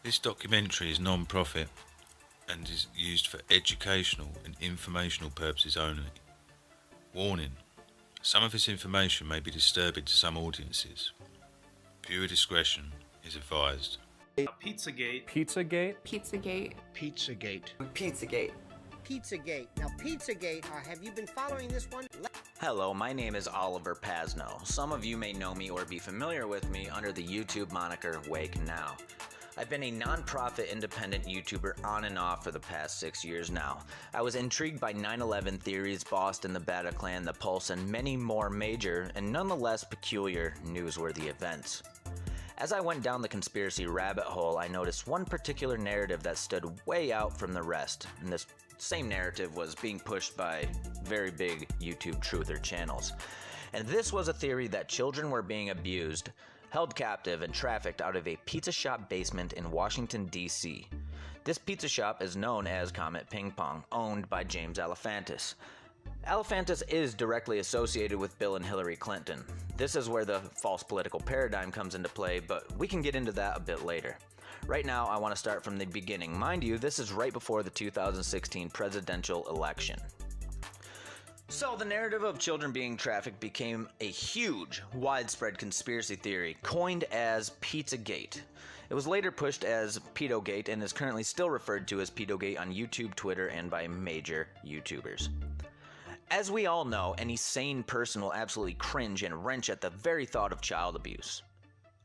This documentary is non-profit and is used for educational and informational purposes only. Warning: some of this information may be disturbing to some audiences. Viewer discretion is advised. Pizzagate. Pizzagate? Pizzagate. Pizzagate. Pizzagate. Pizzagate. Now, Pizzagate, have you been following this one? Hello, my name is Oliver Pasno. Some of you may know me or be familiar with me under the YouTube moniker Wake Now. I've been a non-profit independent YouTuber on and off for the past 6 years now. I was intrigued by 9/11 theories, Boston, the Bataclan, the Pulse, and many more major and nonetheless peculiar newsworthy events. As I went down the conspiracy rabbit hole, I noticed one particular narrative that stood way out from the rest, and this same narrative was being pushed by very big YouTube truther channels. And this was a theory that children were being abused, held captive, and trafficked out of a pizza shop basement in Washington, D.C. This pizza shop is known as Comet Ping Pong, owned by James Alefantis. Alefantis is directly associated with Bill and Hillary Clinton. This is where the false political paradigm comes into play, but we can get into that a bit later. Right now, I want to start from the beginning. Mind you, this is right before the 2016 presidential election. So the narrative of children being trafficked became a huge, widespread conspiracy theory coined as Pizzagate. It was later pushed as Pedogate and is currently still referred to as Pedogate on YouTube, Twitter, and by major YouTubers. As we all know, any sane person will absolutely cringe and wrench at the very thought of child abuse.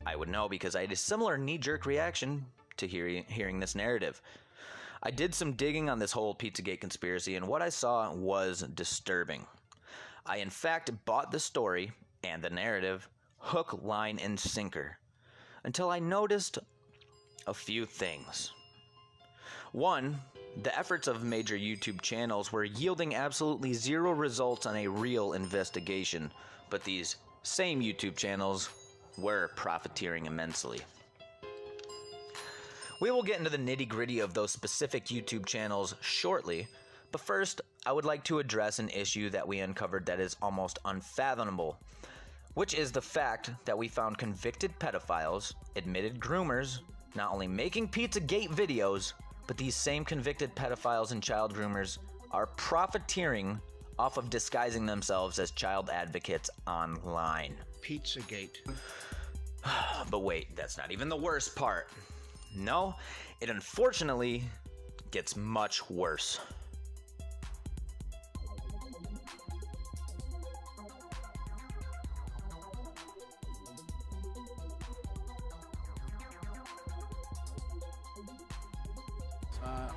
I would know because I had a similar knee-jerk reaction to hearing this narrative. I did some digging on this whole Pizzagate conspiracy, and what I saw was disturbing. I in fact bought the story and the narrative hook, line, and sinker until I noticed a few things. One, the efforts of major YouTube channels were yielding absolutely zero results on a real investigation, but these same YouTube channels were profiteering immensely. We will get into the nitty-gritty of those specific YouTube channels shortly, but first, I would like to address an issue that we uncovered that is almost unfathomable, which is the fact that we found convicted pedophiles, admitted groomers, not only making Pizzagate videos, but these same convicted pedophiles and child groomers are profiteering off of disguising themselves as child advocates online. Pizzagate. But wait, that's not even the worst part. No, it unfortunately gets much worse.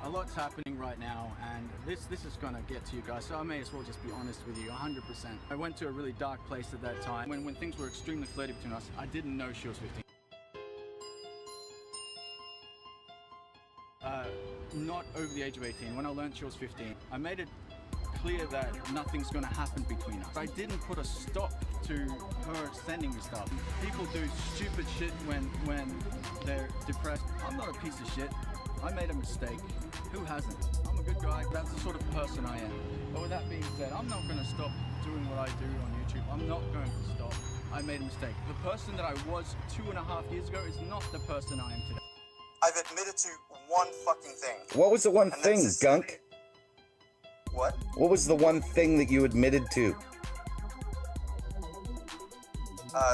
A lot's happening right now, and this is gonna get to you guys, so I may as well just be honest with you 100%. I went to a really dark place at that time when things were extremely flirty between us. I didn't know she was 15. Not over the age of 18. When I learned she was 15, I made it clear that nothing's gonna happen between us. I didn't put a stop to her sending me stuff. People do stupid shit when they're depressed. I'm not a piece of shit. I made a mistake. Who hasn't? I'm a good guy. That's the sort of person I am. But with that being said, I'm not gonna stop doing what I do on YouTube. I'm not going to stop. I made a mistake. The person that I was 2.5 years ago is not the person I am today. I've admitted to one fucking thing. What was the one And thing, that's Gunk? What? What was the one thing that you admitted to?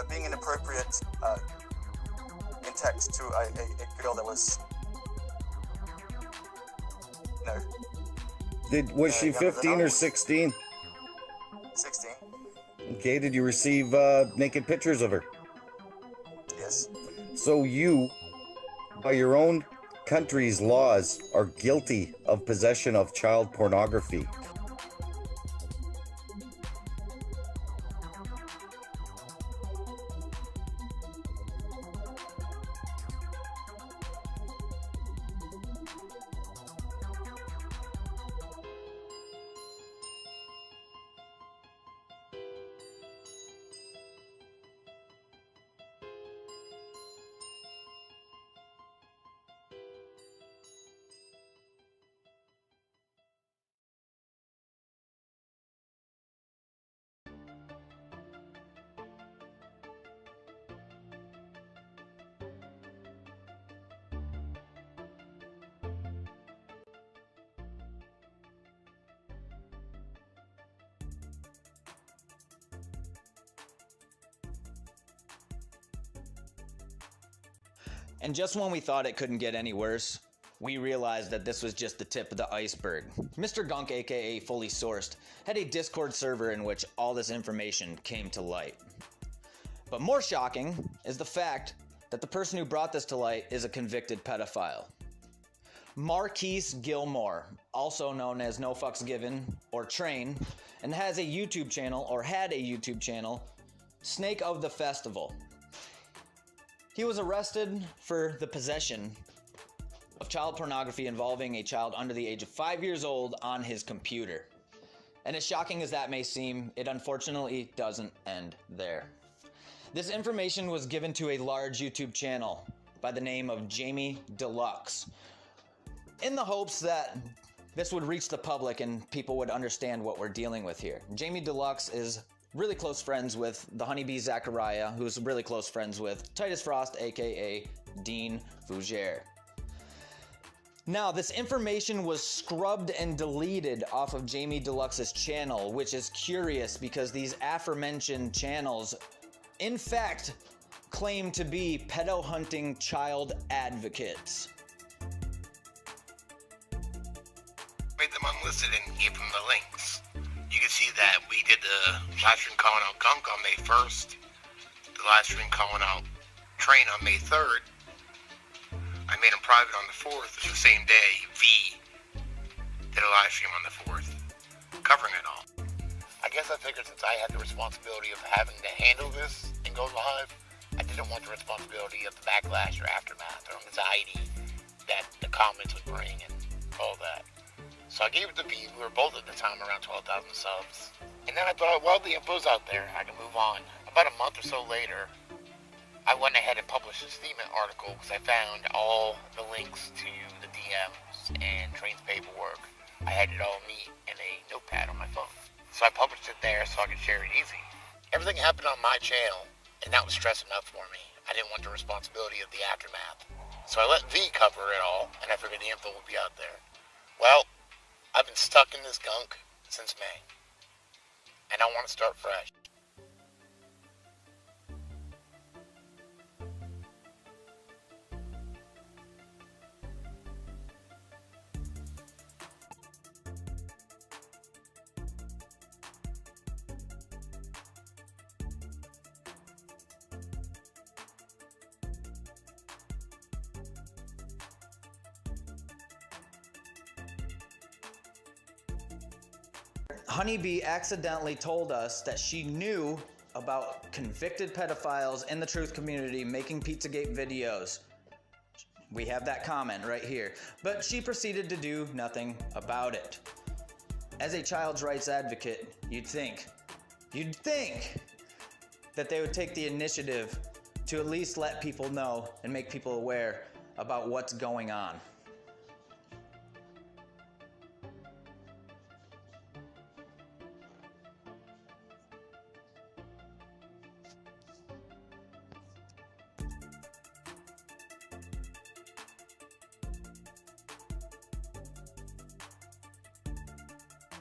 Being inappropriate in text to a girl that was... No, Was she younger than 15 I or was. 16? 16. Okay, did you receive naked pictures of her? Yes. So you, by your own country's laws, are guilty of possession of child pornography. And just when we thought it couldn't get any worse, we realized that this was just the tip of the iceberg. Mr. Gunk, aka Fully Sourced, had a Discord server in which all this information came to light. But more shocking is the fact that the person who brought this to light is a convicted pedophile. Marquise Gilmore, also known as No Fucks Given or Train, and has a YouTube channel, or had a YouTube channel, Snake of the Festival. He was arrested for the possession of child pornography involving a child under the age of 5 years old on his computer. And as shocking as that may seem, it unfortunately doesn't end there. This information was given to a large YouTube channel by the name of Jamie Deluxe, in the hopes that this would reach the public and people would understand what we're dealing with here. Jamie Deluxe is really close friends with the Honeybee Zachariah, who's really close friends with Titus Frost, aka Dean Fougere. Now, this information was scrubbed and deleted off of Jamie Deluxe's channel, which is curious because these aforementioned channels, in fact, claim to be pedo-hunting child advocates. Made them unlisted and gave them the links. You can see that we did the live stream calling out Gunk on May 1st, the live stream calling out Train on May 3rd. I made them private on the 4th, the same day V did a live stream on the 4th, covering it all. I guess I figured since I had the responsibility of having to handle this and go live, I didn't want the responsibility of the backlash or aftermath or anxiety that the comments would bring and all that. So I gave it to V. We were both at the time around 12,000 subs. And then I thought, well, the info's out there. I can move on. About a month or so later, I went ahead and published a statement article because I found all the links to the DMs and Train's paperwork. I had it all neat in a notepad on my phone. So I published it there so I could share it easy. Everything happened on my channel, and that was stress enough for me. I didn't want the responsibility of the aftermath. So I let V cover it all, and I figured the info would be out there. Well, I've been stuck in this gunk since May, and I want to start fresh. Honeybee accidentally told us that she knew about convicted pedophiles in the truth community making Pizzagate videos. We have that comment right here. But she proceeded to do nothing about it. As a child's rights advocate, you'd think that they would take the initiative to at least let people know and make people aware about what's going on.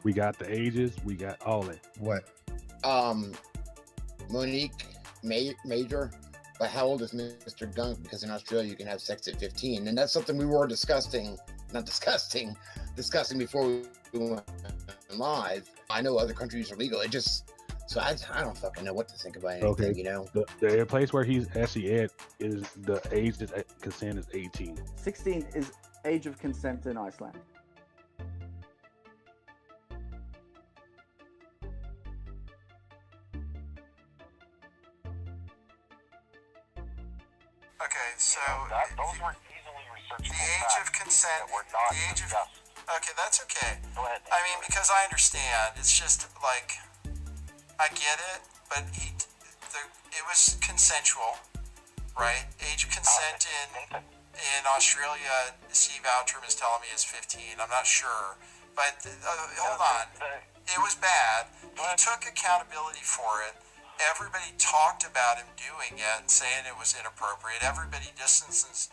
We got the ages, we got all that. What? Monique Major, but how old is Mr. Gunk? Because in Australia you can have sex at 15, and that's something we were discussing before we went live. I know other countries are legal. It just, so I don't fucking know what to think about anything. Okay. You know, The place where he's actually at is the age that consent is 18. 16 is age of consent in Iceland. Okay, so Those weren't easily researchable. the age of consent, the age of, okay, that's okay. Go ahead. I mean, because I understand, it's just like, I get it, but it was consensual, right? Age of consent in Australia, Steve Outram is telling me is 15. I'm not sure, but hold on. It was bad. He took accountability for it. Everybody talked about him doing it, saying it was inappropriate. Everybody distanced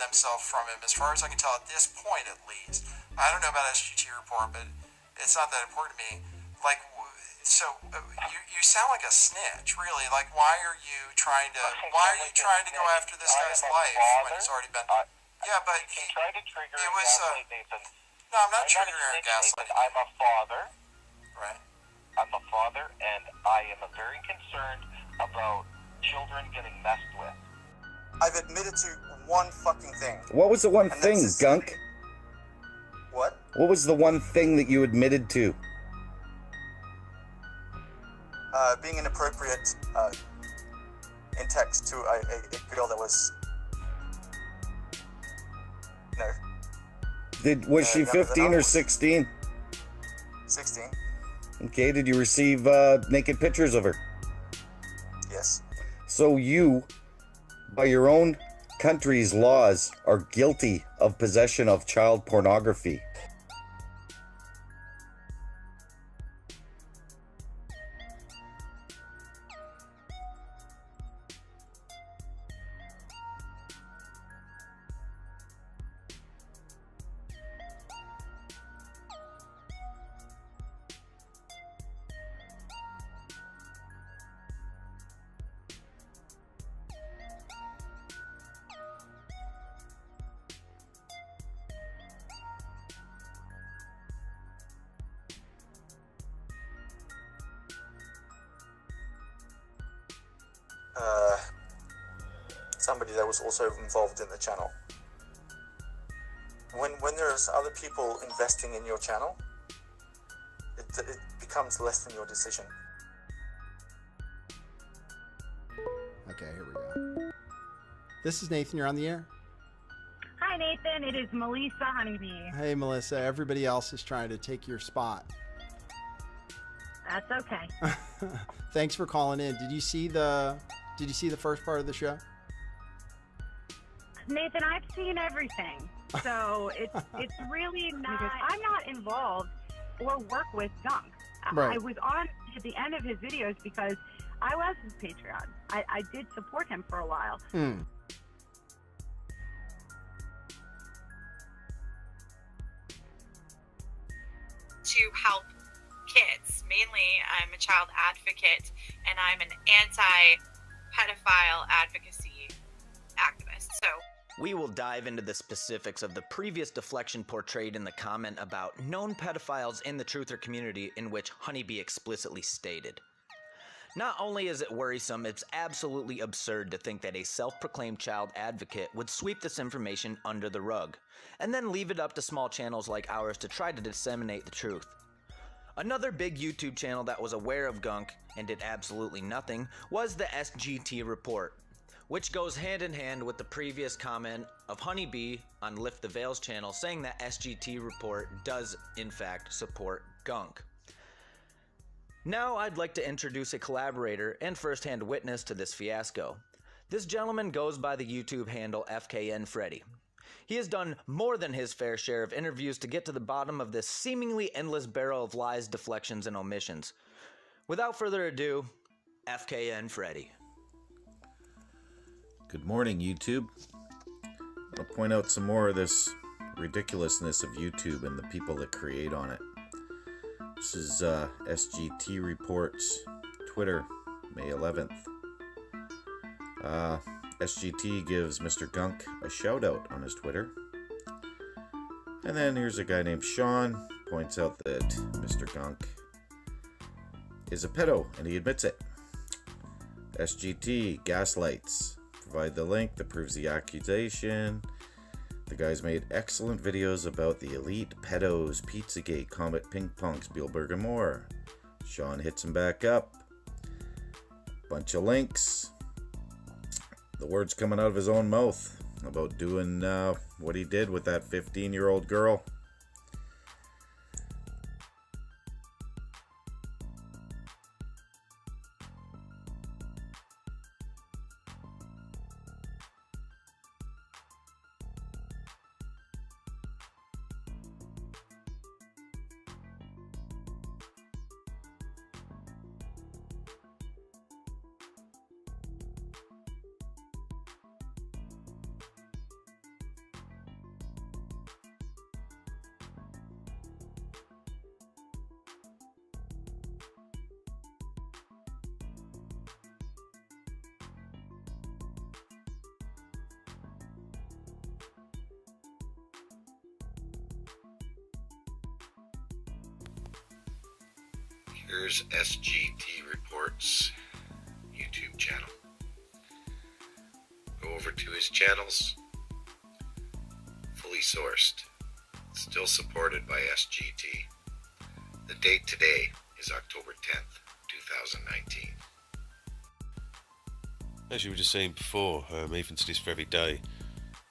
themselves from him, as far as I can tell at this point at least. I don't know about SGT report, but it's not that important to me. Like, So you sound like a snitch, really. Like, why are you trying to go after this guy's life when he's already been? Yeah, but he tried to trigger it was. No, I'm not triggering gaslighting. I'm a father. Right. I'm a father, and I am very concerned about children getting messed with. I've admitted to one fucking thing. What was the one And thing, that's- Gunk? What? What was the one thing that you admitted to? Being inappropriate in text to a girl that was. No, Was she none of the 15 or novels. 16? 16. Okay, did you receive naked pictures of her? Yes. So you, by your own country's laws, are guilty of possession of child pornography. Somebody that was also involved in the channel. When there's other people investing in your channel, it becomes less than your decision. Okay, here we go. This is Nathan. You're on the air. Hi, Nathan. It is Melissa Honeybee. Hey, Melissa. Everybody else is trying to take your spot. That's okay. Thanks for calling in. Did you see the first part of the show? Nathan, I've seen everything. So it's really not, because I'm not involved or work with Gunk. Right. I was on at the end of his videos because I was his Patreon. I did support him for a while. To help kids. Mainly, I'm a child advocate and I'm an anti-pedophile advocacy activist. So we will dive into the specifics of the previous deflection portrayed in the comment about known pedophiles in the truther community, in which Honeybee explicitly stated. Not only is it worrisome, it's absolutely absurd to think that a self-proclaimed child advocate would sweep this information under the rug, and then leave it up to small channels like ours to try to disseminate the truth. Another big YouTube channel that was aware of Gunk and did absolutely nothing was the SGT Report, which goes hand in hand with the previous comment of Honeybee on Lift the Veil's channel saying that SGT Report does in fact support Gunk. Now I'd like to introduce a collaborator and first-hand witness to this fiasco. This gentleman goes by the YouTube handle FKN Freddy. He has done more than his fair share of interviews to get to the bottom of this seemingly endless barrel of lies, deflections, and omissions. Without further ado, FKN Freddy. Good morning, YouTube. I'll point out some more of this ridiculousness of YouTube and the people that create on it. This is SGT Reports, Twitter, May 11th. SGT gives Mr. Gunk a shout out on his Twitter. And then here's a guy named Sean, points out that Mr. Gunk is a pedo, and he admits it. SGT gaslights. Provide the link that proves the accusation. The guy's made excellent videos about the elite pedos, Pizzagate, Comet Ping Pong, Spielberg, and more. Sean hits him back up. Bunch of links. The words coming out of his own mouth about doing what he did with that 15-year-old girl. Here's SGT Reports YouTube channel. Go over to his channels. Fully sourced. Still supported by SGT. The date today is October 10th, 2019. As you were just saying before, even to this very day,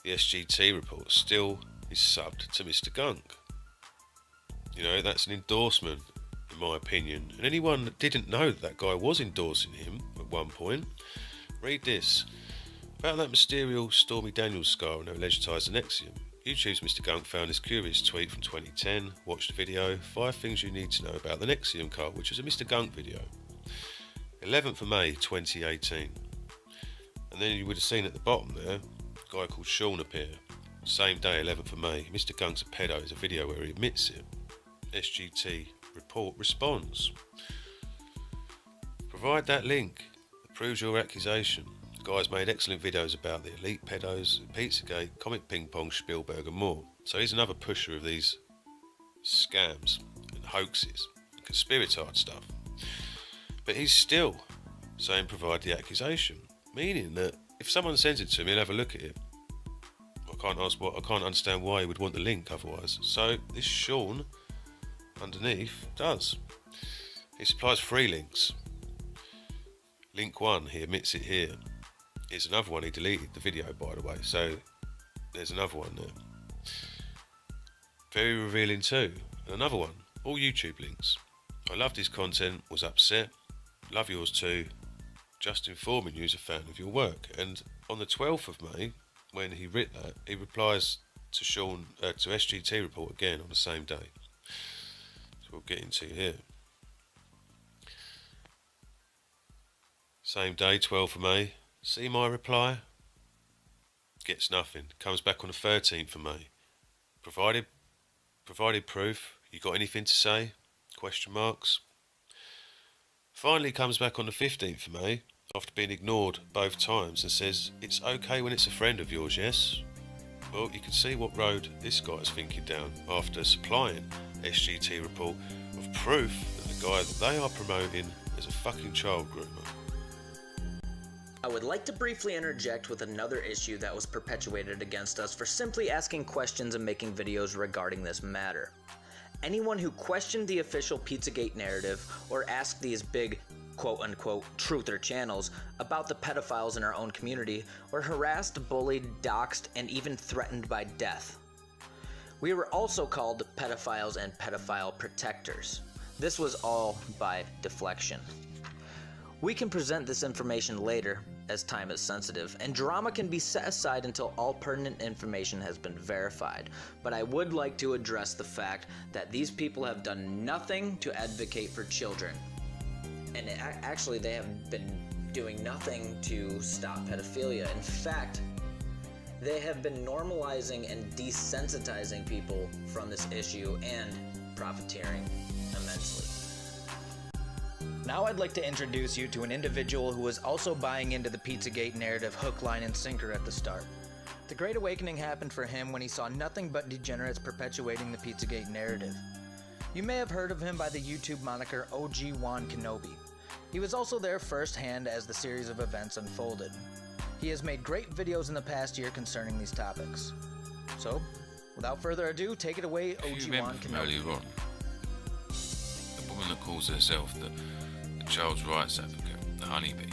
the SGT report still is subbed to Mr. Gunk. You know, that's an endorsement, in my opinion. And anyone that didn't know that that guy was endorsing him at one point, read this. About that mysterious Stormy Daniels scar and her alleged ties to Nexium. YouTube's Mr. Gunk found this curious tweet from 2010, watched the video, 5 things you need to know about the Nexium cult, which was a Mr. Gunk video. 11th of May 2018. And then you would have seen at the bottom there, a guy called Sean appear. Same day, 11th of May, Mr. Gunk's a pedo is a video where he admits it. SGT report responds. Provide that link that proves your accusation. The guy's made excellent videos about the elite pedos, Pizzagate, Comic Ping Pong, Spielberg and more. So he's another pusher of these scams and hoaxes and conspiratard stuff. But he's still saying provide the accusation, meaning that if someone sends it to me, he'll have a look at it. I can't understand why he would want the link otherwise. So this Sean underneath does. He supplies 3 links. Link 1, he admits it here. Here's another one, he deleted the video by the way, so there's another one there. Very revealing too. And another one, all YouTube links. I loved his content, was upset, love yours too, just informing you as a fan of your work. And on the 12th of May, when he writ that, he replies to Sean, to SGT report again on the same day. So we'll get into here. Same day, 12th of May. See my reply? Gets nothing. Comes back on the 13th of May. Provided proof. You got anything to say? Question marks. Finally comes back on the 15th of May after being ignored both times and says, it's okay when it's a friend of yours, yes? Well, you can see what road this guy's thinking down after supplying SGT report of proof that the guy that they are promoting is a fucking child groomer. I would like to briefly interject with another issue that was perpetuated against us for simply asking questions and making videos regarding this matter. Anyone who questioned the official Pizzagate narrative or asked these big quote-unquote truther channels about the pedophiles in our own community were harassed, bullied, doxxed, and even threatened by death. We were also called pedophiles and pedophile protectors. This was all by deflection. We can present this information later, as time is sensitive, and drama can be set aside until all pertinent information has been verified. But I would like to address the fact that these people have done nothing to advocate for children. And actually, they have been doing nothing to stop pedophilia. In fact, they have been normalizing and desensitizing people from this issue and profiteering immensely. Now I'd like to introduce you to an individual who was also buying into the Pizzagate narrative hook, line, and sinker at the start. The Great Awakening happened for him when he saw nothing but degenerates perpetuating the Pizzagate narrative. You may have heard of him by the YouTube moniker OG Juan Kenobi. He was also there firsthand as the series of events unfolded. He has made great videos in the past year concerning these topics. So, without further ado, take it away, OG Juan Kenobi. Earlier on, the woman that calls herself the child's rights advocate, the honeybee.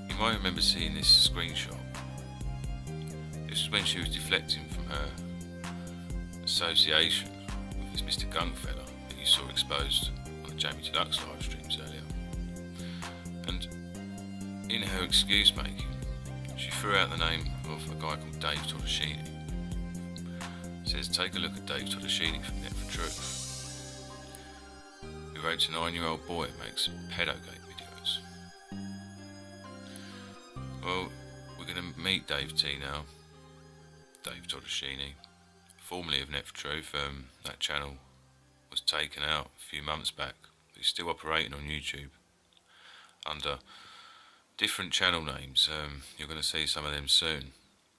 You might remember seeing this screenshot. This was when she was deflecting from her association with this Mr. Gunk fella that you saw exposed on the Jamie Deluxe live streams earlier. And in her excuse making, she threw out the name of a guy called Dave Totoshini. Says, take a look at Dave Totoshini from Net for Truth, who wrote a 9-year-old boy who makes pedogate videos. Well, we're going to meet Dave T now. Dave Totoshini, formerly of Net for Truth. That channel was taken out a few months back, but he's still operating on YouTube under different channel names. You're going to see some of them soon.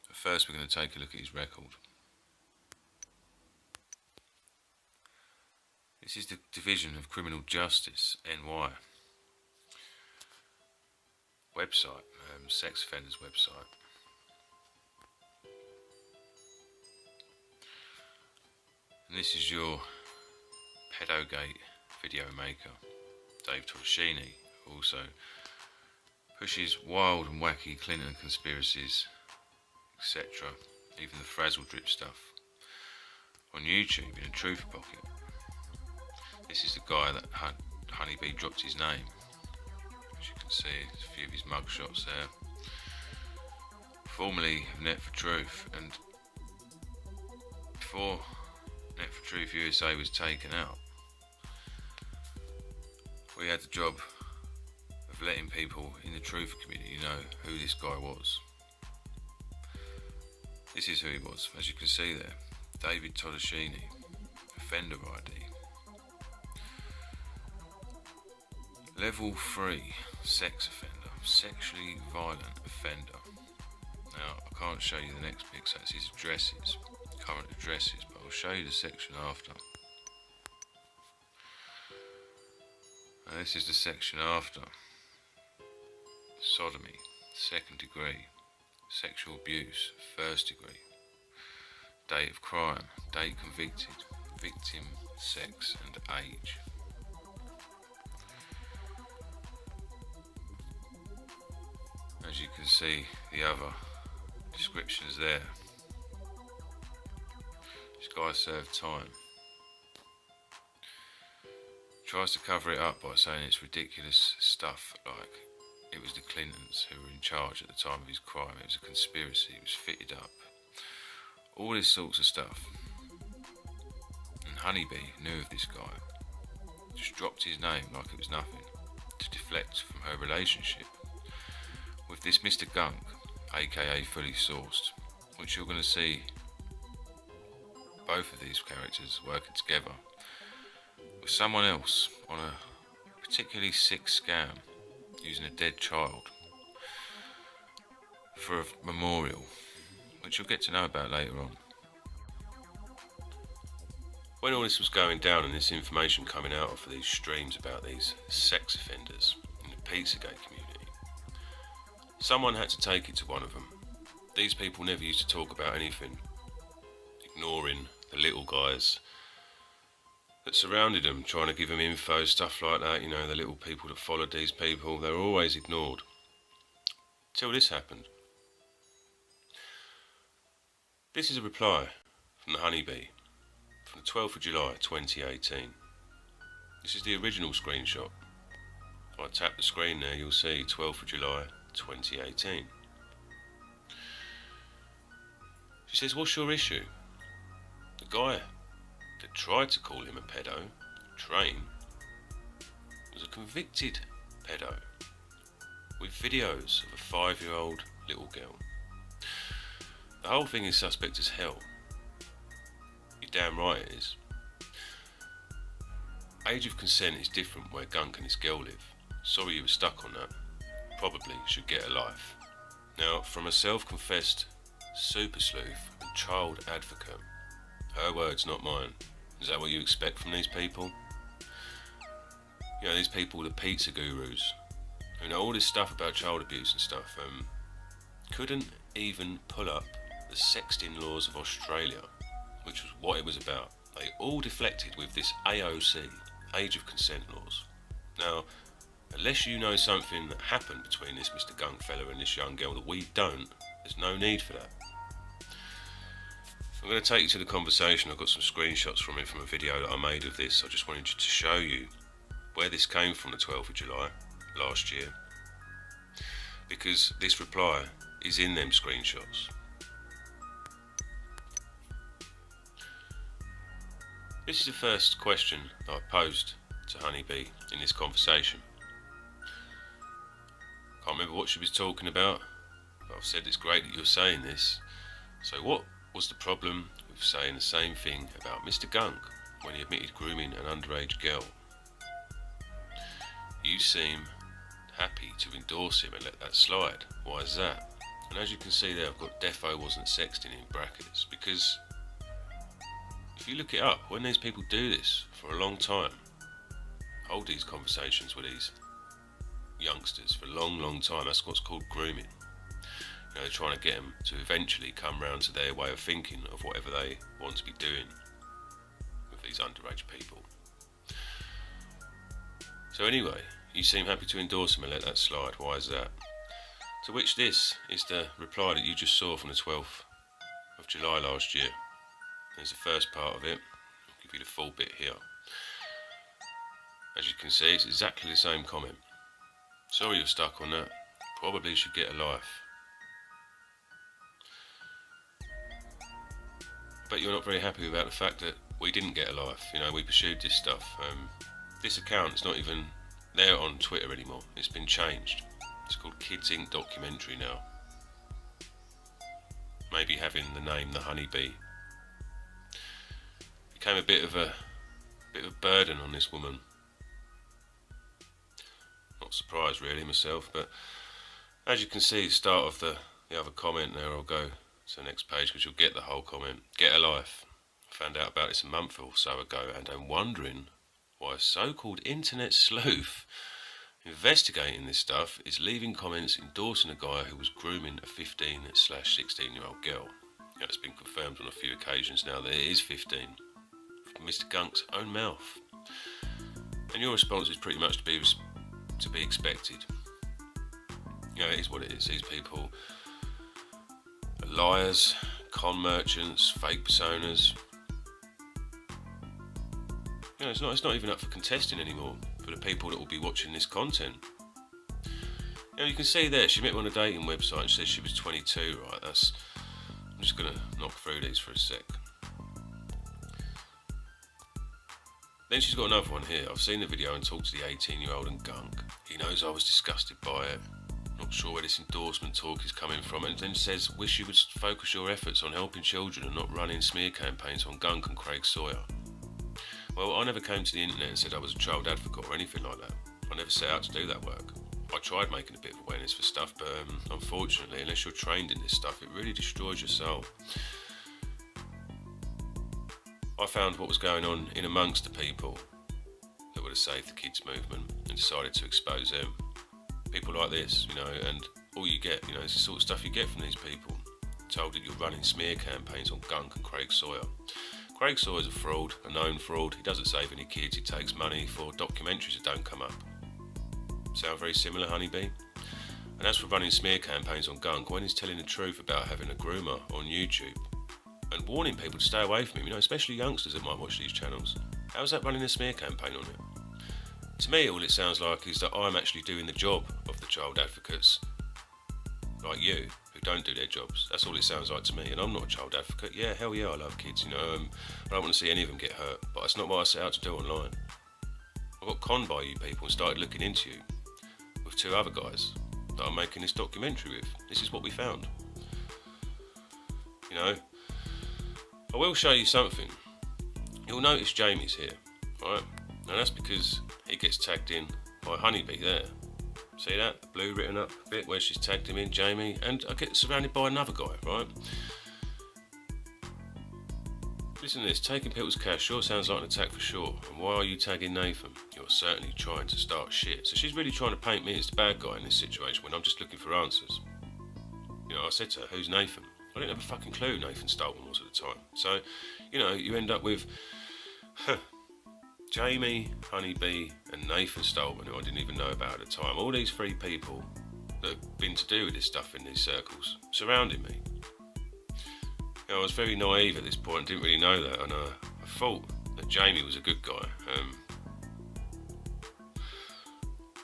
But first, we're going to take a look at his record. This is the Division of Criminal Justice, NY. Website, sex offenders website. And this is your pedogate video maker, Dave Torshini, who also pushes wild and wacky Clinton conspiracies, etc., even the frazzle drip stuff, on YouTube in a truth pocket. This is the guy that Honeybee dropped his name. As you can see, there's a few of his mugshots there. Formerly of Net for Truth, and before Net for Truth USA was taken out, we had the job of letting people in the truth community know who this guy was. This is who he was, as you can see there. David Todeschini, offender ID. Level 3, sex offender, sexually violent offender. Now, I can't show you the next bit, so it's his addresses, current addresses, but I'll show you the section after. Now, this is the section after. Sodomy, 2nd degree. Sexual abuse, 1st degree. Date of crime, date convicted, victim, sex and age. As you can see, the other descriptions there. This guy served time. Tries to cover it up by saying it's ridiculous stuff, like it was the Clintons who were in charge at the time of his crime, it was a conspiracy, it was fitted up. All this sorts of stuff. And Honeybee knew of this guy. Just dropped his name like it was nothing, to deflect from her relationship with this Mr. Gunk, aka Fully Sourced, which you're going to see both of these characters working together with someone else on a particularly sick scam using a dead child for a memorial, which you'll get to know about later on. When all this was going down and this information coming out of these streams about these sex offenders in the Pizzagate community, someone had to take it to one of them. These people never used to talk about anything, ignoring the little guys that surrounded them, trying to give them info, stuff like that, you know, the little people that followed these people, they were always ignored. Till this happened. This is a reply from the Honeybee from the 12th of July 2018. This is the original screenshot. If I tap the screen there, you'll see 12th of July 2018. She says, what's your issue? The guy that tried to call him a pedo, Train, was a convicted pedo with videos of a 5-year-old little girl. The whole thing is suspect as hell. You're damn right it is. Age of consent is different where Gunk and his girl live. Sorry you were stuck on that. Probably should get a life. Now, from a self-confessed super sleuth and child advocate, her words, not mine. Is that what you expect from these people? You know, these people, the pizza gurus, who know all this stuff about child abuse and stuff, couldn't even pull up the sexting laws of Australia, which was what it was about. They all deflected with this AOC, age of consent laws. Now, unless you know something that happened between this Mr. Gunk fella and this young girl that we don't, there's no need for that. I'm going to take you to the conversation. I've got some screenshots from it from a video that I made of this. I just wanted to show you where this came from the 12th of July last year, because this reply is in them screenshots. This is the first question that I posed to Honeybee in this conversation. Can't remember what she was talking about, but I've said it's great that you're saying this. So what was the problem with saying the same thing about Mr. Gunk when he admitted grooming an underage girl? You seem happy to endorse him and let that slide. Why is that? And as you can see there, I've got defo wasn't sexting in brackets, because If you look it up, when these people do this for a long time, hold these conversations with these youngsters for a long time, that's what's called grooming. You know, they're trying to get them to eventually come round to their way of thinking of whatever they want to be doing with these underage people. So anyway, you seem happy to endorse him and let that slide. Why is that? To which this is the reply that you just saw from the 12th of July last year. There's the first part of it. I'll give you the full bit here. As you can see, it's exactly the same comment. Sorry you're stuck on that. Probably should get a life. But you're not very happy about the fact that we didn't get a life. You know, we pursued this stuff. This account is not even there on Twitter anymore. It's been changed. It's called Kids Inc. Documentary now. Maybe having the name The Honeybee became a bit of a burden on this woman. Not surprised really myself, but as you can see, the start of the other comment there, I'll go to the next page because you'll get the whole comment. Get a life. I found out about this a month or so ago, and I'm wondering why a so-called internet sleuth investigating this stuff is leaving comments endorsing a guy who was grooming a 15/16-year-old girl. You know, it's been confirmed on a few occasions now that it is 15, from Mr. Gunk's own mouth. And your response is pretty much to be expected. You know, it is what it is. These people are liars, con merchants, fake personas. You know, it's not even up for contesting anymore for the people that will be watching this content. You know, you can see there, she met me on a dating website and says she was 22, right? I'm just going to knock through these for a sec. Then she's got another one here. I've seen the video and talked to the 18-year-old and Gunk. He knows I was disgusted by it. Not sure where this endorsement talk is coming from, and then says, wish you would focus your efforts on helping children and not running smear campaigns on Gunk and Craig Sawyer. Well, I never came to the internet and said I was a child advocate or anything like that. I never set out to do that work. I tried making a bit of awareness for stuff, but unfortunately, unless you're trained in this stuff, it really destroys your soul. I found what was going on in amongst the people that were the Save the Kids movement and decided to expose them. People like this, you know, and all you get, you know, it's the sort of stuff you get from these people. Told that you're running smear campaigns on Gunk and Craig Sawyer. Craig Sawyer's a fraud, a known fraud. He doesn't save any kids, he takes money for documentaries that don't come up. Sound very similar, Honeybee? And as for running smear campaigns on Gunk, when he's telling the truth about having a groomer on YouTube and warning people to stay away from him, you know, especially youngsters that might watch these channels, how's that running a smear campaign on it? To me, all it sounds like is that I'm actually doing the job of the child advocates like you, who don't do their jobs. That's all it sounds like to me, and I'm not a child advocate. Yeah, hell yeah, I love kids, you know, I don't want to see any of them get hurt, but that's not what I set out to do online. I got conned by you people and started looking into you with two other guys that I'm making this documentary with. This is what we found. You know, I will show you something. You'll notice Jamie's here, right? And that's because he gets tagged in by Honeybee there. See that? The blue written up bit where she's tagged him in, Jamie, and I get surrounded by another guy, right? Listen to this, taking people's cash sure sounds like an attack for sure. And why are you tagging Nathan? You're certainly trying to start shit. So she's really trying to paint me as the bad guy in this situation when I'm just looking for answers. You know, I said to her, who's Nathan? I didn't have a fucking clue who Nathan Stolman was at the time. So, you know, you end up with Jamie, Honeybee and Nathan Stolman, who I didn't even know about at the time. All these three people that have been to do with this stuff in these circles surrounding me. You know, I was very naive at this point and didn't really know that, and I thought that Jamie was a good guy.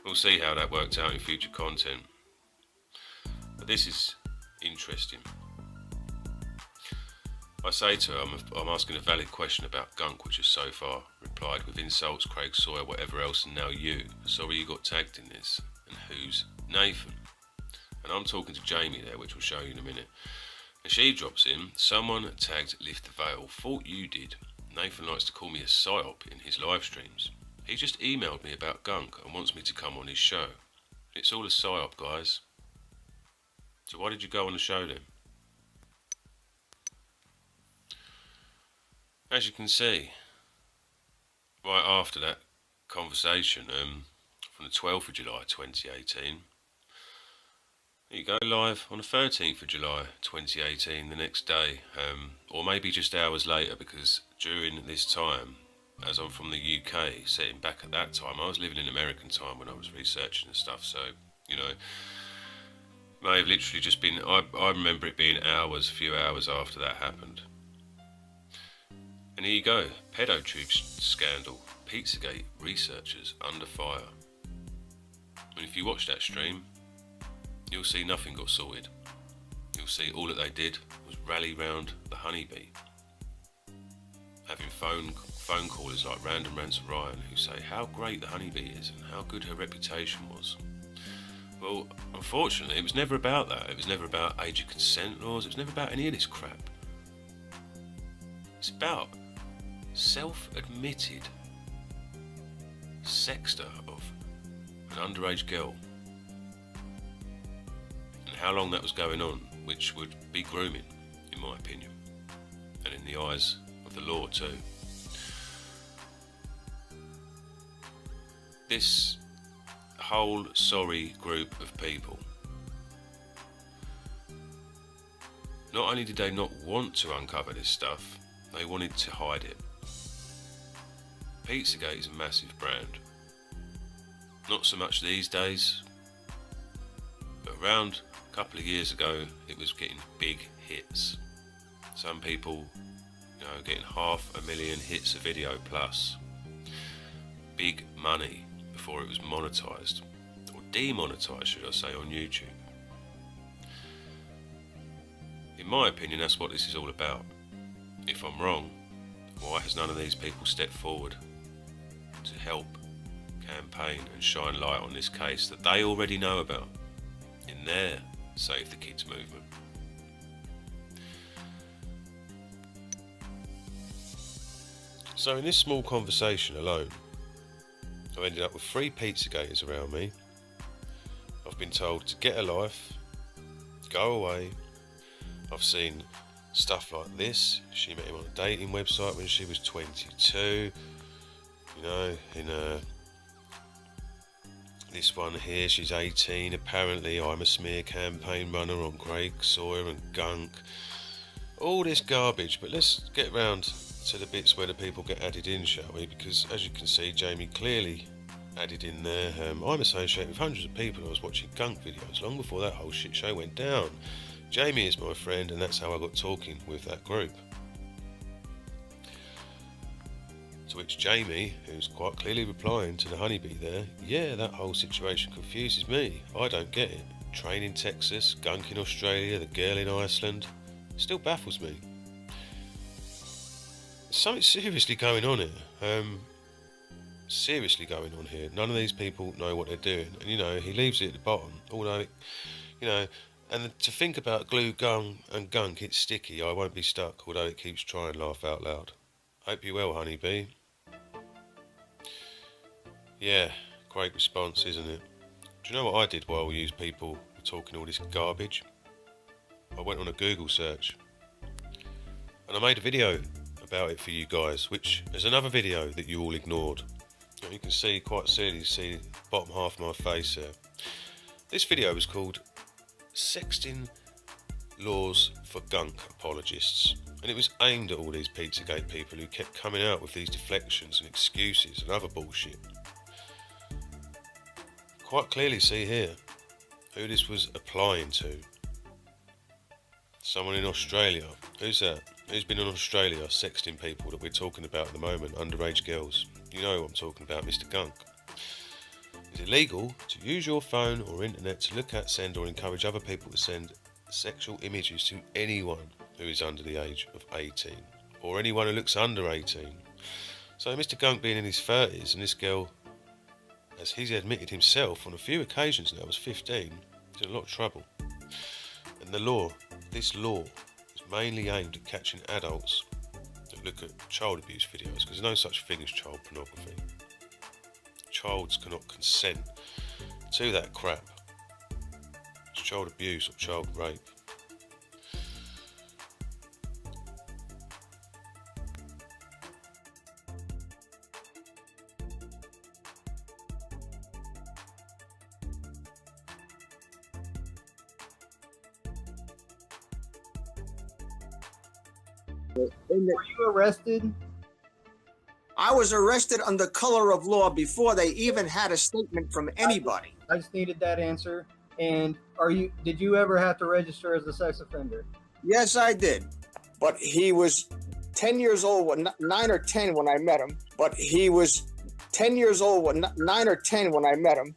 We'll see how that worked out in future content. But this is interesting. I say to her, I'm asking a valid question about Gunk, which has so far replied with insults, Craig Sawyer, whatever else, and now you. Sorry you got tagged in this. And who's Nathan? And I'm talking to Jamie there, which we'll show you in a minute. And she drops in, someone tagged Lift the Veil, thought you did. Nathan likes to call me a psyop in his live streams. He just emailed me about Gunk and wants me to come on his show. It's all a psyop, guys. So why did you go on the show then? as you can see, right after that conversation, from the 12th of July 2018, you go live on the 13th of July 2018, the next day, or maybe just hours later, because during this time, as I'm from the UK, sitting back at that time, I was living in American time when I was researching and stuff, so, you know, may have literally just been, I remember it being hours, a few hours after that happened. And here you go, pedotube scandal, Pizzagate researchers under fire. And if you watch that stream, you'll see nothing got sorted. You'll see all that they did was rally round the honeybee, having phone callers like Random Rants Ryan who say how great the honeybee is and how good her reputation was. Well, unfortunately, it was never about that. It was never about age of consent laws. It was never about any of this crap. It's about self-admitted sexter of an underage girl, and how long that was going on, which would be grooming, in my opinion, and in the eyes of the law too. This whole sorry group of people, not only did they not want to uncover this stuff, they wanted to hide it. Pizzagate is a massive brand. Not so much these days, but around a couple of years ago it was getting big hits. Some people, you know, getting 500,000 hits a video plus. Big money before it was monetized, or demonetized should I say, on YouTube. In my opinion, that's what this is all about. If I'm wrong, why has none of these people stepped forward to help campaign and shine light on this case that they already know about in their Save the Kids movement? So in this small conversation alone, I've ended up with 3 Pizzagaters around me. I've been told to get a life, go away. I've seen stuff like this. She met him on a dating website when she was 22. You know, in this one here, she's 18. Apparently, I'm a smear campaign runner on Craig Sawyer and Gunk. All this garbage, but let's get round to the bits where the people get added in, shall we? Because as you can see, Jamie clearly added in there. I'm associated with hundreds of people. I was watching Gunk videos long before that whole shit show went down. Jamie is my friend, and that's how I got talking with that group. To which Jamie, who's quite clearly replying to the honeybee there, yeah, that whole situation confuses me. I don't get it. Train in Texas, Gunk in Australia, the girl in Iceland. Still baffles me. There's something seriously going on here. Seriously going on here. None of these people know what they're doing. And, you know, he leaves it at the bottom. Although, you know, and to think about glue, gum and gunk, it's sticky. I won't be stuck, although it keeps trying, laugh out loud. Hope you're well, honeybee. Yeah, great response, isn't it? Do you know what I did while these people were talking all this garbage? I went on a Google search. And I made a video about it for you guys, which is another video that you all ignored. You can see quite clearly, see the bottom half of my face there. This video was called Sexting Laws for Gunk Apologists, and it was aimed at all these Pizzagate people who kept coming out with these deflections and excuses and other bullshit. Quite clearly see here who this was applying to. Someone in Australia. Who's that? Who's been in Australia sexting people that we're talking about at the moment, underage girls? You know what I'm talking about, Mr. Gunk. It's illegal to use your phone or internet to look at, send or encourage other people to send sexual images to anyone who is under the age of 18 or anyone who looks under 18. So Mr. Gunk being in his 30s and this girl, as he's admitted himself on a few occasions now, was 15, he's in a lot of trouble. And the law, this law, is mainly aimed at catching adults that look at child abuse videos, because there's no such thing as child pornography. Childs cannot consent to that crap. It's child abuse or child rape. Were you arrested? I was arrested under color of law before they even had a statement from anybody. I just needed that answer. And did you ever have to register as a sex offender? Yes, I did. But he was 10 years old, 9 or 10 when I met him. But he was 10 years old, 9 or 10 when I met him.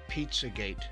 Pizzagate.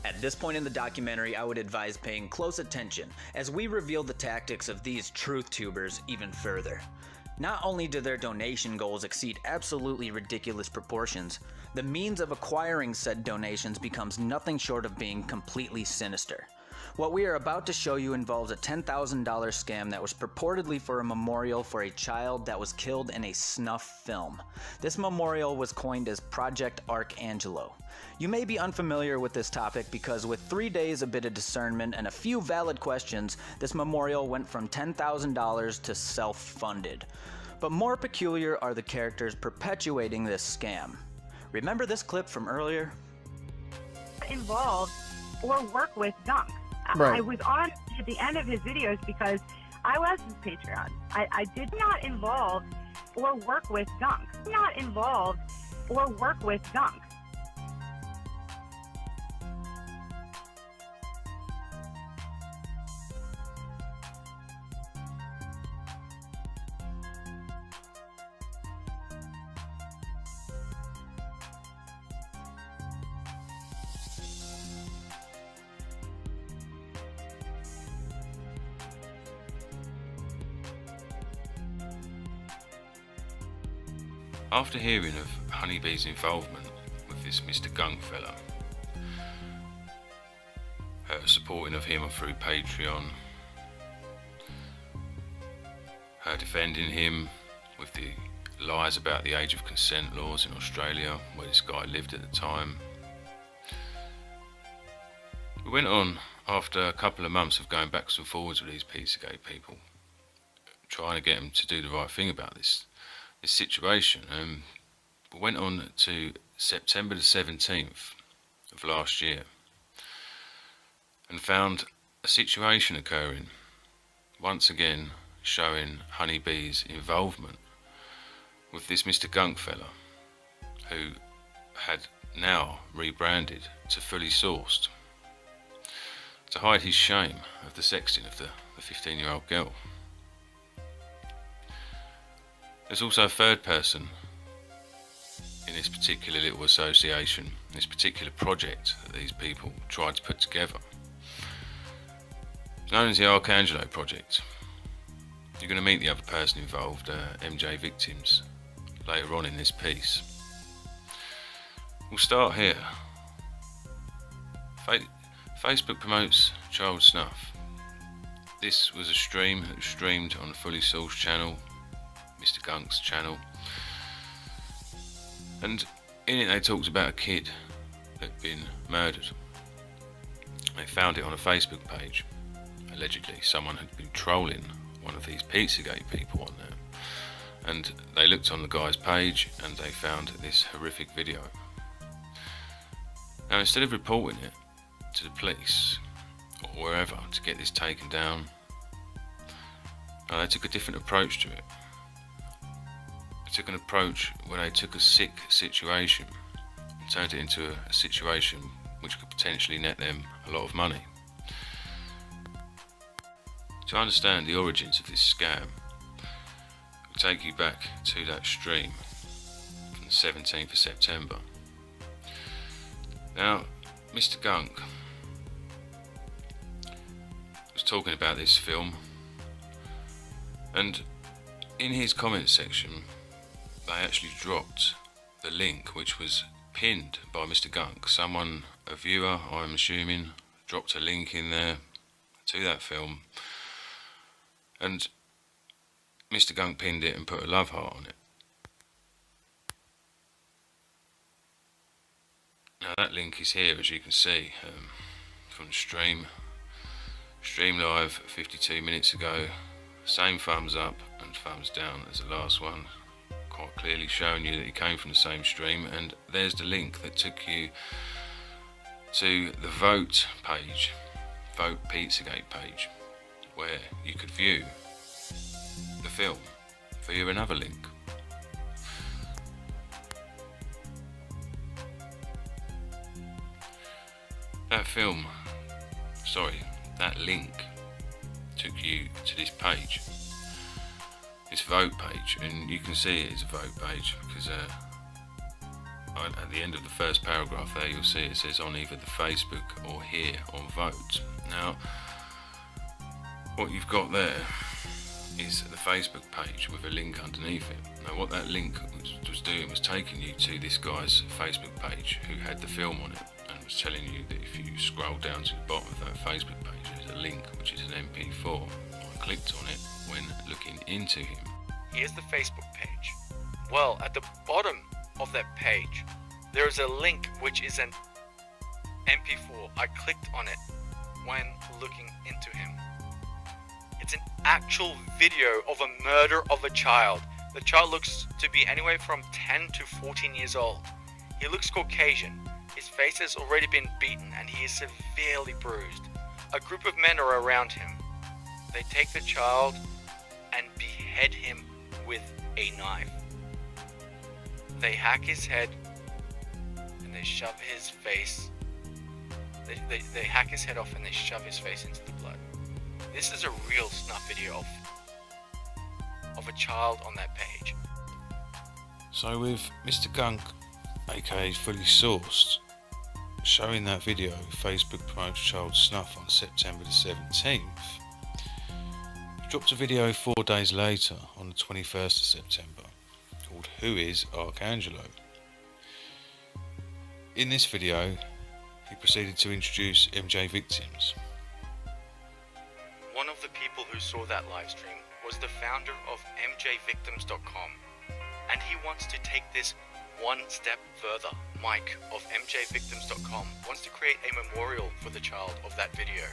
At this point in the documentary, I would advise paying close attention as we reveal the tactics of these truth tubers even further. Not only do their donation goals exceed absolutely ridiculous proportions, the means of acquiring said donations becomes nothing short of being completely sinister. What we are about to show you involves a $10,000 scam that was purportedly for a memorial for a child that was killed in a snuff film. This memorial was coined as Project Archangelo. You may be unfamiliar with this topic because with 3 days, a bit of discernment, and a few valid questions, this memorial went from $10,000 to self-funded. But more peculiar are the characters perpetuating this scam. Remember this clip from earlier? Involved or work with Dunk. Right. I was on at the end of his videos because I was his Patreon. I did not involve or work with Dunk. Not involved or work with Dunk. After hearing of Honeybee's involvement with this Mr. Gunk fella, her supporting of him through Patreon, her defending him with the lies about the age of consent laws in Australia, where this guy lived at the time, we went on after a couple of months of going backwards and forwards with these Pizzagate people, trying to get them to do the right thing about this situation. We went on to September the 17th of last year and found a situation occurring, once again showing Honeybee's involvement with this Mr. Gunk fella, who had now rebranded to Fully Sourced to hide his shame of the sexting of the 15-year-old girl. There's also a third person in this particular little association, this particular project that these people tried to put together. It's known as the Archangelo Project. You're going to meet the other person involved, MJ Victims, later on in this piece. We'll start here. Facebook promotes child snuff. This was a stream that was streamed on the Fully Sourced channel, Mr. Gunk's channel, and in it they talked about a kid that had been murdered. They found it on a Facebook page. Allegedly someone had been trolling one of these Pizzagate people on there, and they looked on the guy's page and they found this horrific video. Now, instead of reporting it to the police or wherever to get this taken down, they took a different approach to it. They took an approach where they took a sick situation and turned it into a situation which could potentially net them a lot of money. To understand the origins of this scam, we'll take you back to that stream from the 17th of September. Now, Mr. Gunk was talking about this film, and in his comment section they actually dropped the link which was pinned by Mr. Gunk. Someone, a viewer I'm assuming, dropped a link in there to that film, and Mr. Gunk pinned it and put a love heart on it. Now that link is here, as you can see, from the stream live 52 minutes ago. Same thumbs up and thumbs down as the last one, quite clearly showing you that it came from the same stream. And there's the link that took you to the vote page, Vote Pizzagate page, where you could view the film via another link. That link took you to this page, this vote page, and you can see it's a vote page because at the end of the first paragraph there you'll see it says on either the Facebook or here on vote. Now what you've got there is the Facebook page with a link underneath it. Now what that link was doing was taking you to this guy's Facebook page who had the film on it, and was telling you that if you scroll down to the bottom of that Facebook page there's a link which is an MP4. I clicked on it when looking into him. Here's the Facebook page. Well, at the bottom of that page there is a link which is an MP4. I clicked on it when looking into him. It's an actual video of a murder of a child. The child looks to be anywhere from 10 to 14 years old. He looks Caucasian. His face has already been beaten and he is severely bruised. A group of men are around him. They take the child and behead him with a knife. They hack his head and they shove his face. They hack his head off and they shove his face into the blood. This is a real snuff video of a child on that page. So with Mr. Gunk, aka Fully Sourced, showing that video, Facebook promotes child snuff on September the 17th, dropped a video 4 days later on the 21st of September called Who is Arcangelo? In this video he proceeded to introduce MJ Victims. One of the people who saw that live stream was the founder of MJVictims.com, and he wants to take this one step further. Mike of MJVictims.com wants to create a memorial for the child of that video.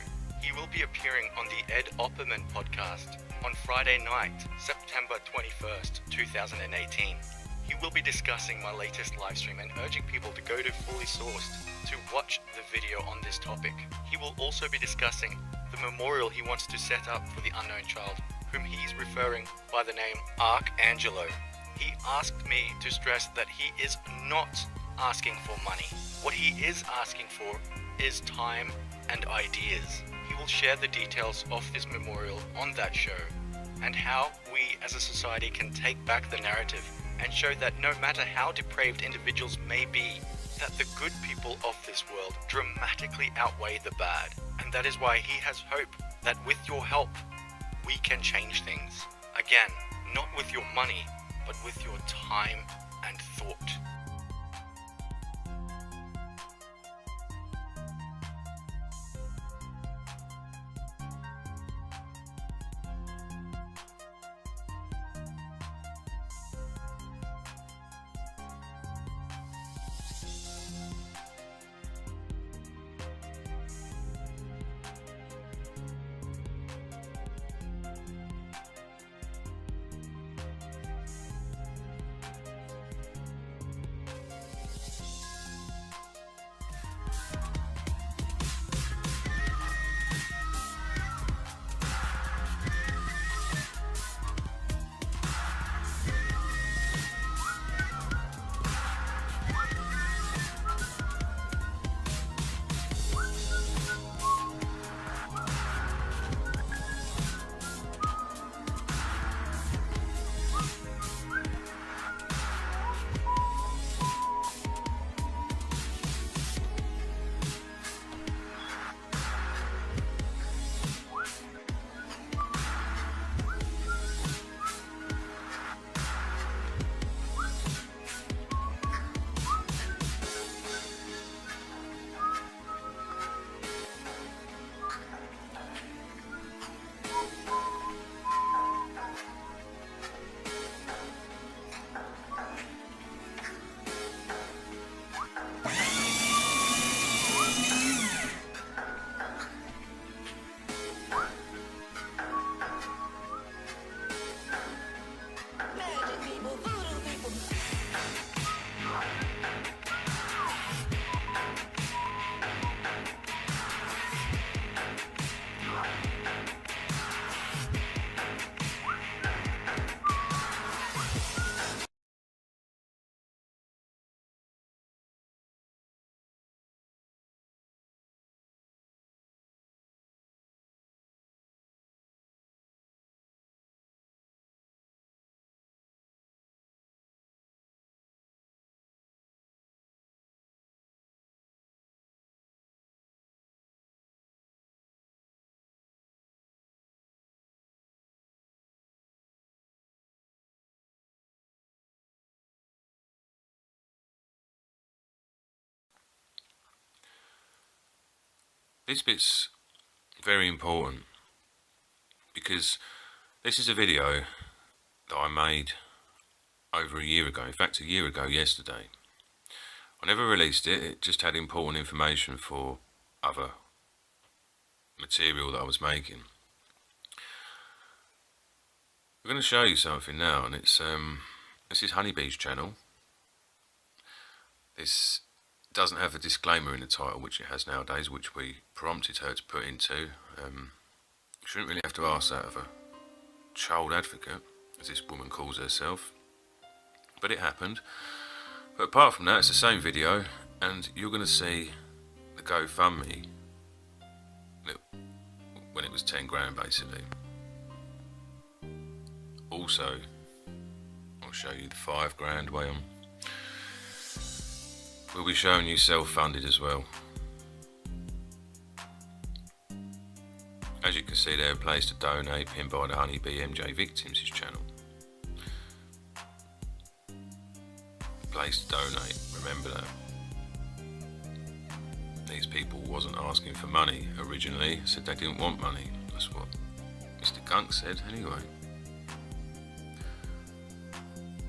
He will be appearing on the Ed Opperman podcast on Friday night, September 21st, 2018. He will be discussing my latest livestream and urging people to go to Fully Sourced to watch the video on this topic. He will also be discussing the memorial he wants to set up for the unknown child, whom he's referring by the name Arcangelo. He asked me to stress that he is not asking for money. What he is asking for is time and ideas. He will share the details of this memorial on that show, and how we as a society can take back the narrative and show that no matter how depraved individuals may be, that the good people of this world dramatically outweigh the bad. And that is why he has hope that with your help, we can change things. Again, not with your money, but with your time and thought. This bit's very important because this is a video that I made over a year ago. In fact, a year ago yesterday. I never released it. It just had important information for other material that I was making. I'm going to show you something now, and it's this is Honeybee's channel. This doesn't have a disclaimer in the title, which it has nowadays, which we prompted her to put into. You shouldn't really have to ask that of a child advocate, as this woman calls herself, but it happened. But apart from that, it's the same video, and you're going to see the GoFundMe when it was 10 grand basically. Also, I'll show you the 5 grand way on. We'll be showing you self-funded as well. As you can see there, a place to donate, pinned by the Honeybee MJ Victims' channel. Place to donate, remember that. These people wasn't asking for money originally, said they didn't want money. That's what Mr. Gunk said anyway.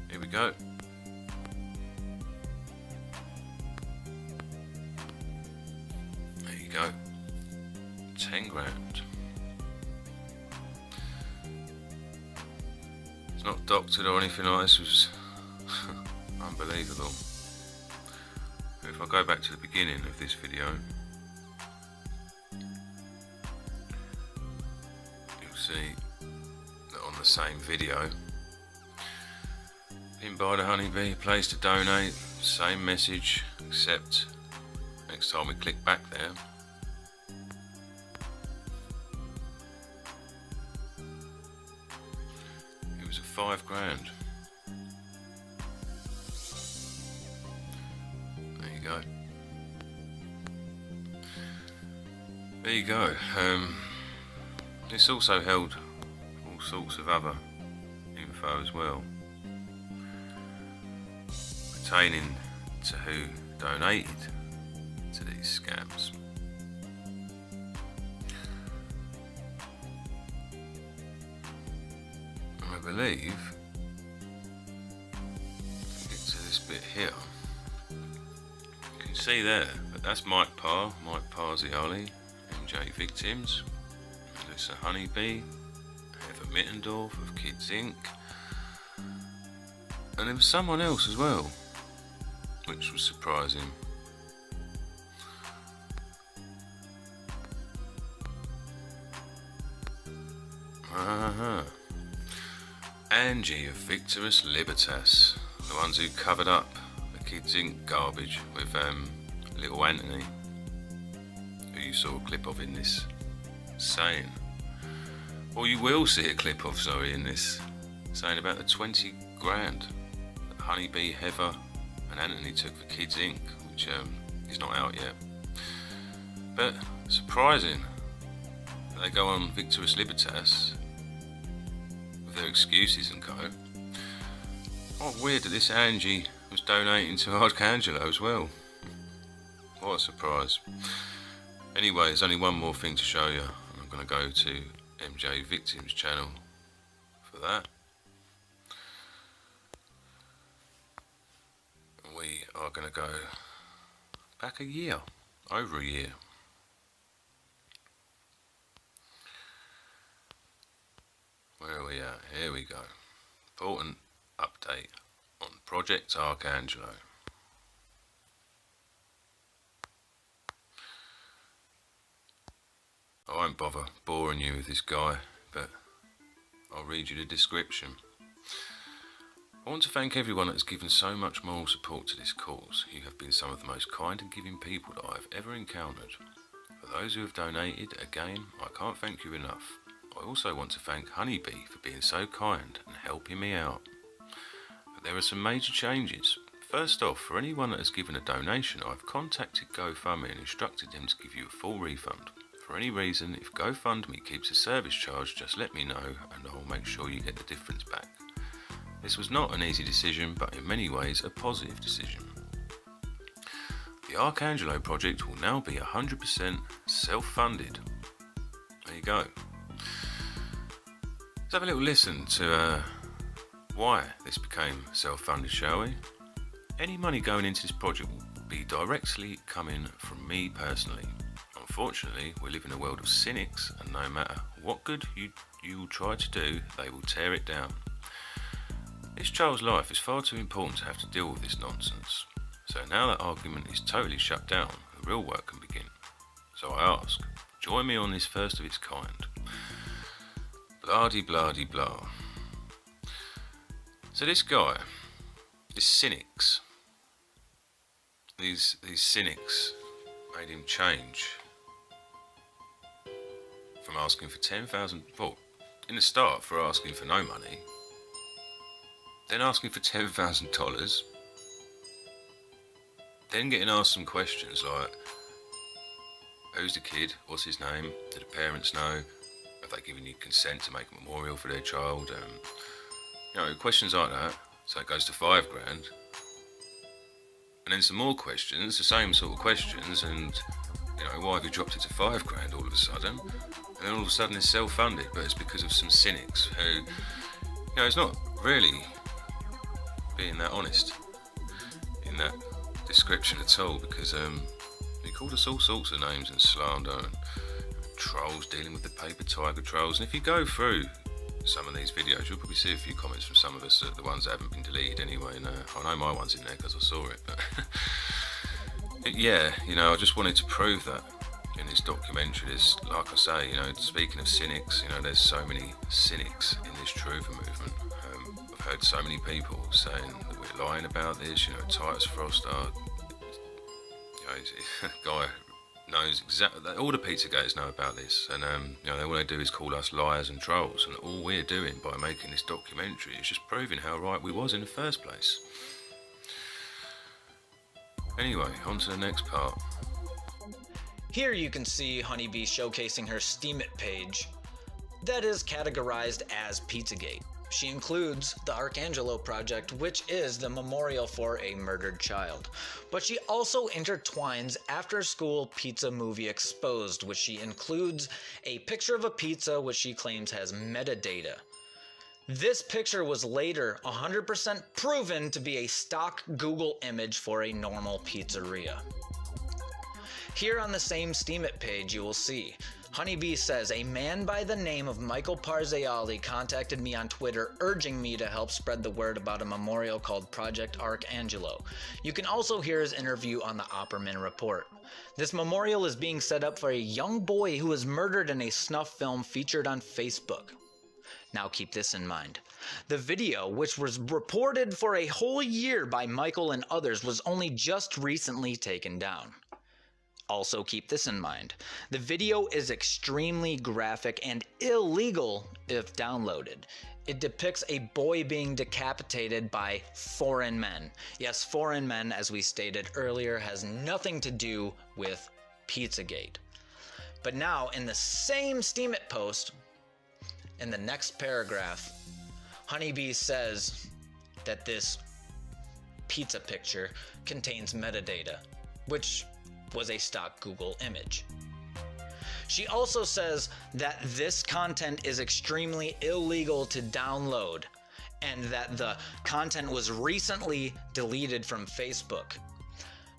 Here we go. There you go. 10 grand. It's not doctored or anything like this. It was unbelievable. If I go back to the beginning of this video, you'll see that on the same video, pinned by the Honeybee, place to donate, same message, except next time we click back there, it was a 5 grand. There you go. This also held all sorts of other info as well, pertaining to who donated to these scams. I believe, get to this bit here, you can see there, but that's Mike Parr, Mike Parziale, MJ Victims, Melissa Honeybee, Heather Mittendorf of Kids Inc. And there was someone else as well, which was surprising. Angie of Victimus Libertas, the ones who covered up the Kids Inc. garbage with little Anthony, who you saw a clip of in this saying, or you will see a clip of, sorry, in this saying about the 20 grand that Honeybee, Heather and Anthony took for Kids Inc., which is not out yet. But surprising that they go on Victimus Libertas with their excuses and go. Oh, weird that this Angie was donating to Arcangelo as well. What a surprise. Anyway, there's only one more thing to show you. I'm going to go to MJ Victims channel for that. We are going to go back a year, over a year. Where are we at? Here we go. Important update on Project Arcangelo. I won't bother boring you with this guy, but I'll read you the description. I want to thank everyone that has given so much moral support to this cause. You have been some of the most kind and giving people that I have ever encountered. For those who have donated, again, I can't thank you enough. I also want to thank Honeybee for being so kind and helping me out. But there are some major changes. First off, for anyone that has given a donation, I've contacted GoFundMe and instructed them to give you a full refund. For any reason, if GoFundMe keeps a service charge, just let me know and I'll make sure you get the difference back. This was not an easy decision, but in many ways a positive decision. The Arcangelo project will now be 100% self-funded. There you go. Let's have a little listen to why this became self-funded, shall we? Any money going into this project will be directly coming from me personally. Unfortunately, we live in a world of cynics, and no matter what good you will try to do, they will tear it down. This child's life is far too important to have to deal with this nonsense. So now that argument is totally shut down, the real work can begin. So I ask, join me on this first of its kind. Blah-de-blah-de-blah. So this guy, this cynics, these cynics made him change from asking for 10,000, well, in the start for asking for no money, then asking for $10,000, then getting asked some questions like, who's the kid, what's his name, do the parents know, have they given you consent to make a memorial for their child, you know, questions like that. So it goes to $5,000, and then some more questions, the same sort of questions, and you know, why have you dropped it to $5,000 all of a sudden? And then all of a sudden it's self-funded, but it's because of some cynics who, you know, it's not really being that honest in that description at all, because he called us all sorts of names and slander and trolls, dealing with the paper tiger trolls. And if you go through some of these videos, you'll probably see a few comments from some of us, the ones that haven't been deleted anyway, and I know my one's in there because I saw it, but yeah, you know, I just wanted to prove that in this documentary. There's, like I say, you know, speaking of cynics, you know, there's so many cynics in this Truther movement. I've heard so many people saying that we're lying about this, you know, Titus Frost, you know, a guy knows exactly, all the Pizzagate know about this, and you know, all they do is call us liars and trolls, and all we're doing by making this documentary is just proving how right we was in the first place. Anyway, on to the next part. Here you can see Honeybee showcasing her Steemit page that is categorized as Pizzagate. She includes the Arcangelo Project, which is the memorial for a murdered child. But she also intertwines After School Pizza Movie Exposed, which she includes a picture of a pizza which she claims has metadata. This picture was later 100% proven to be a stock Google image for a normal pizzeria. Here on the same Steemit page you will see, Honeybee says, a man by the name of Michael Parziali contacted me on Twitter urging me to help spread the word about a memorial called Project Arcangelo. You can also hear his interview on the Opperman Report. This memorial is being set up for a young boy who was murdered in a snuff film featured on Facebook. Now keep this in mind. The video, which was reported for a whole year by Michael and others, was only just recently taken down. Also keep this in mind. The video is extremely graphic and illegal if downloaded. It depicts a boy being decapitated by foreign men. Yes, foreign men, as we stated earlier, has nothing to do with Pizzagate. But now, in the same Steemit post, in the next paragraph, Honeybee says that this pizza picture contains metadata, which was a stock Google image. She also says that this content is extremely illegal to download and that the content was recently deleted from Facebook.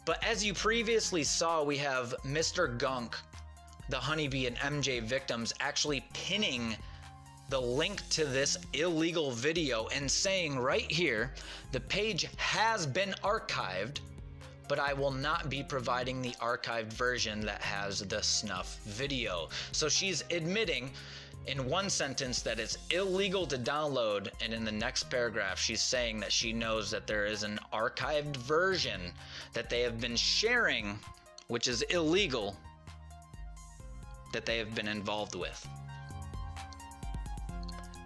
But as you previously saw, we have Mr. Gunk, the Honeybee and MJ victims, actually pinning the link to this illegal video and saying right here, the page has been archived, but I will not be providing the archived version that has the snuff video. So she's admitting in one sentence that it's illegal to download, and in the next paragraph she's saying that she knows that there is an archived version that they have been sharing, which is illegal, that they have been involved with.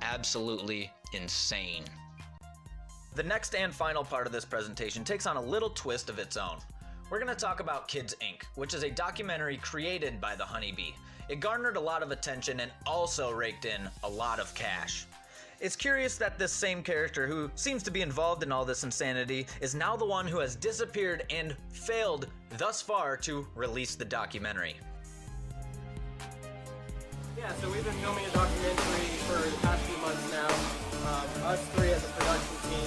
Absolutely insane. The next and final part of this presentation takes on a little twist of its own. We're going to talk about Kids Inc., which is a documentary created by the Honeybee. It garnered a lot of attention and also raked in a lot of cash. It's curious that this same character, who seems to be involved in all this insanity, is now the one who has disappeared and failed thus far to release the documentary. Yeah, so we've been filming a documentary for the past few months now. Us three as a production team.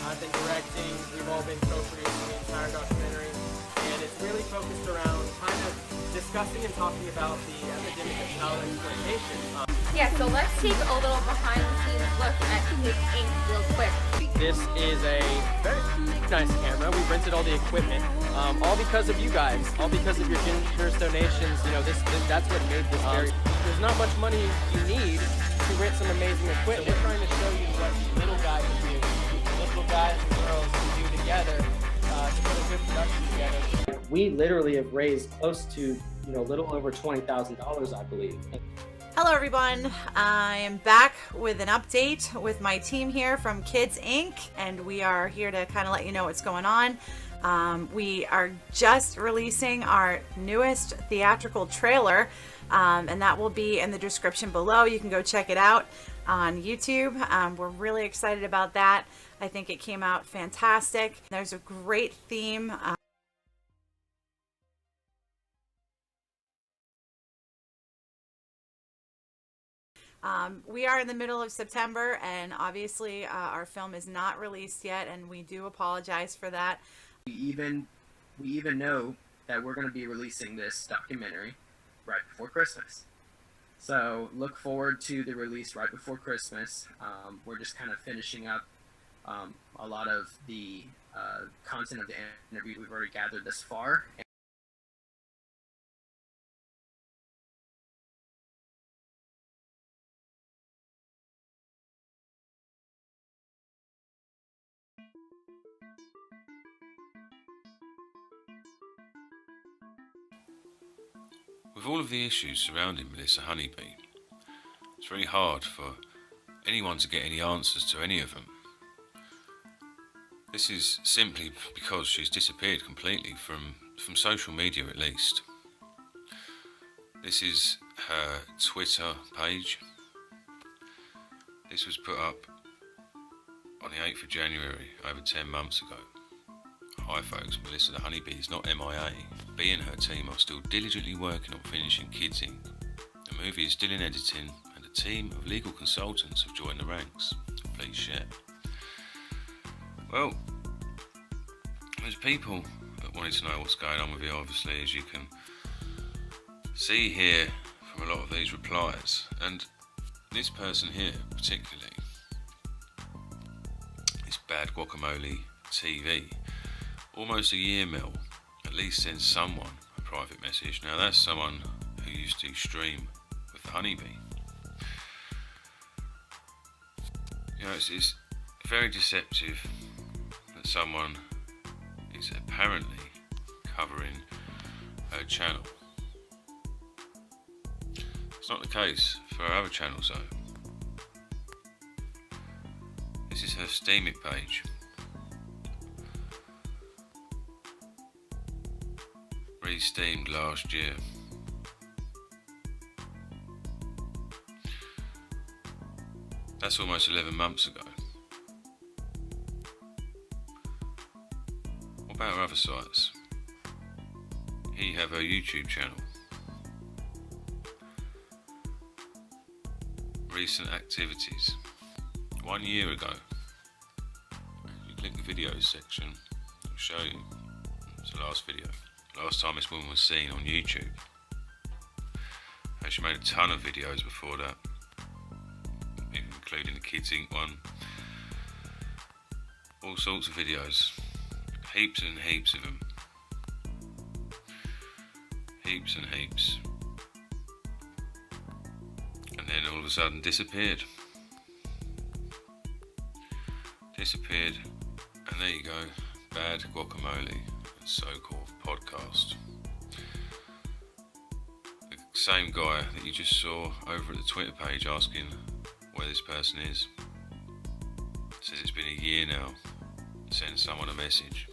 I've been directing. We've all been co-producing the entire documentary. And it's really focused around kind of discussing and talking about the epidemic of child exploitation. Yeah, so let's take a little behind the scenes look at Kids Inc. real quick. This is a very nice camera. We rented all the equipment, all because of you guys, all because of your generous donations. You know, that's what made this very. There's not much money you need to rent some amazing equipment. So we're trying to show you what little guys can do, little guys and girls can do together to put a good production together. We literally have raised close to, a little over $20,000, I believe. Hello everyone, I am back with an update with my team here from Kids Inc. and we are here to kind of let you know what's going on. We are just releasing our newest theatrical trailer and that will be in the description below. You can go check it out on YouTube. We're really excited about that. I think it came out fantastic. There's a great theme. We are in the middle of September and obviously our film is not released yet and we do apologize for that. We even know that we're going to be releasing this documentary right before Christmas. So look forward to the release right before Christmas. We're just kind of finishing up a lot of the content of the interview we've already gathered this far. With all of the issues surrounding Melissa Honeybee, it's very hard for anyone to get any answers to any of them. This is simply because she's disappeared completely from social media at least. This is her Twitter page. This was put up on the 8th of January, over 10 months ago. Hi folks, Melissa the Honeybee is not MIA. Bea and her team are still diligently working on finishing Kids Inc. The movie is still in editing and a team of legal consultants have joined the ranks. Please share. Well, there's people that wanted to know what's going on with it, obviously, as you can see here from a lot of these replies. And this person here particularly, this Bad Guacamole TV, almost a year, Mel, at least sends someone a private message. Now that's someone who used to stream with the Honeybee. You know, it's very deceptive that someone is apparently covering her channel. It's not the case for her other channels though. This is her Steam It page. Re-steamed last year. That's almost 11 months ago. What about her other sites? Here you have her YouTube channel. Recent activities. 1 year ago. If you click the videos section, it'll show you. It's the last video. Last time this woman was seen on YouTube. And she made a ton of videos before that, including the Kids Inc. one. All sorts of videos. Heaps and heaps of them. Heaps and heaps. And then all of a sudden disappeared. Disappeared. And there you go. Bad Guacamole. So-called podcast. The same guy that you just saw over at the Twitter page asking where this person is says it's been a year now. Send someone a message.